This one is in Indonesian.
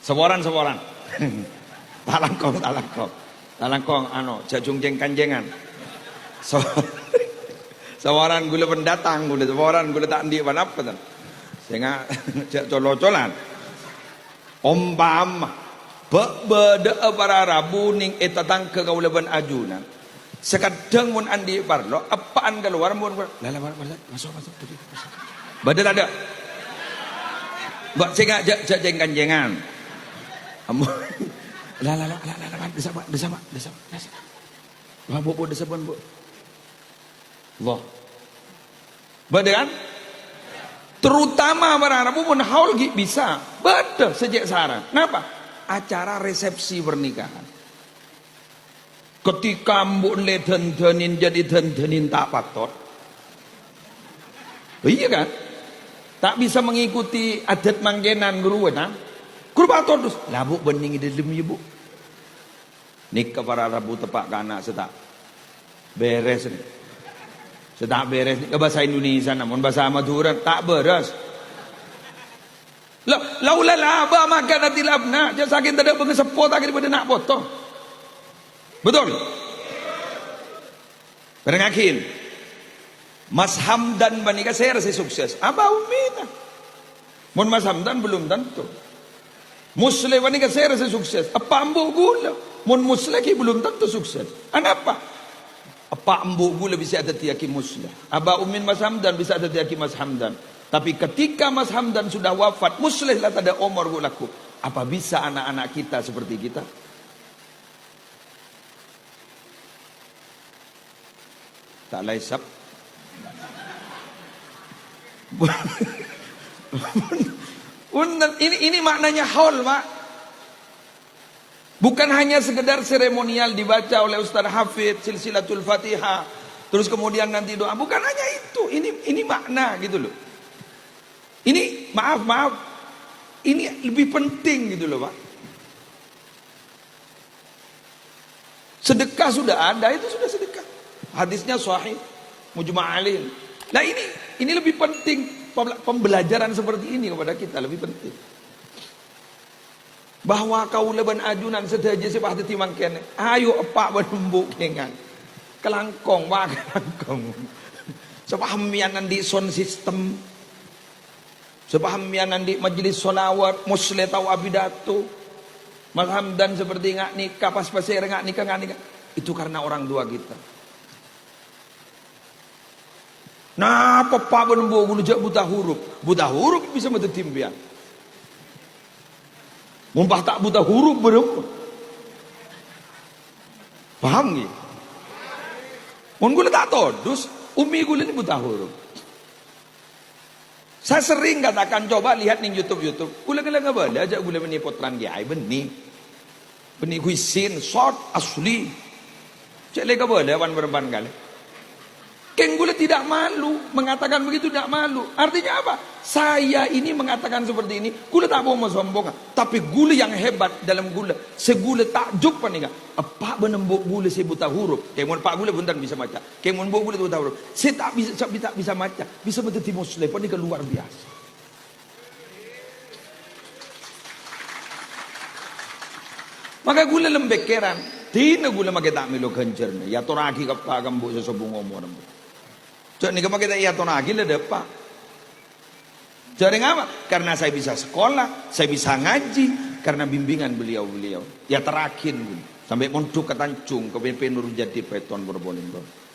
Seworan. Talangkong. Talangkong jajung jeng kanjengan. So, seworan gula pendatang, seworan gula tak ndi apa tuh. Sehingga colo-colan. Ompama beda para rabu ning etatang ke kaulaban ajunan. Sekadang mun andi parlo apaan keluar mun lala masuk. Badal ada. Mbak sehingga jeng kanjengan. Lala desa. Wah bu desa pun bu. Allah. Beda kan? Terutama para Arabu pun haul bisa. Beda sejak sarang. Kenapa? Acara resepsi pernikahan. Ketika mbok le dendenin jadi dendenin tak patut. Iya kan? Tak bisa mengikuti adat mangkenan guru kan? Guru patut terus. Lah bu bening di dalam ibu. Nikah para Arabu tepak kana setak. Beres nih. Setak beres ke bahasa Indonesia namun bahasa Madura tak beres. Laula laba maka nanti labna. Jangan sakit tidak pengesepot akhir pada nak potong. Betul. Berengakin. Mas Hamdan menikah saya rasa sukses. Abah Umina. Mun Mas Hamdan belum tentu. Muslim menikah saya rasa sukses. Apa ambu gula? Mun Muslim belum tentu sukses. Kenapa? Apa ambu gula bisa ada tiaki Muslim. Abah Umin Mas Hamdan bisa ada tiaki Mas Hamdan. Tapi ketika Mas Hamdan sudah wafat, Muslim lah ada umur gulaku. Apa bisa anak-anak kita seperti kita? Tak laisap. Ini maknanya haul, Pak. Bukan hanya sekedar seremonial dibaca oleh Ustaz Hafid silsilatul Fatihah, terus kemudian nanti doa. Bukan hanya itu. Ini makna gitu loh. Ini maaf. Ini lebih penting gitu loh, Pak. Sedekah sudah ada, itu sudah sedekah. Hadisnya sahih, mujma'alin. Nah ini lebih penting, pembelajaran seperti ini kepada kita lebih penting. Bahwa kau leban ajunan sedaja sebah timang kene. Ayo epak benembuk dengan kelangkong, wah kelangkong. Sepahamianan di sound system, sepahamianan di majelis solawat, musle tau abidatu, Mas Hamdan seperti ngak nikah pas pasir ngak nikah. Itu karena orang tua kita. Nah, pepak benembuk gulujak buta huruf bisa menjadi timpian. Mumpah tak buta huruf berapa? Paham gitu? Mun gula tak todus, umi gula ini buta huruf. Saya sering katakan coba lihat nih YouTube. Gula nggak boleh aja gula meni potran dia, benih kuisin, short asli. Cek lega boleh wan berban kali. Keng gula tidak malu mengatakan begitu, tidak malu. Artinya apa? Saya ini mengatakan seperti ini, gula tak mau sombong. Tapi gula yang hebat dalam gula, segula takjub panika. Apa benembuk gula saya buta huruf? Kemun pak gula buntan bisa baca. Kemun gula buta huruf. Saya tak bisa baca, bisa menjadi muslim panika luar biasa. Maka gula lembekeran, tina gula make tak milo kencerne. Ya toraki kapag ambo sa subong umur. Jadi ni kita iya tonagi le depa. Jadi ngapa? Karena saya bisa sekolah, saya bisa ngaji karena bimbingan beliau. Ya terakhir sampai mondok ke Tanjung, ke BP Nur Jadi Peton Borbolinggo.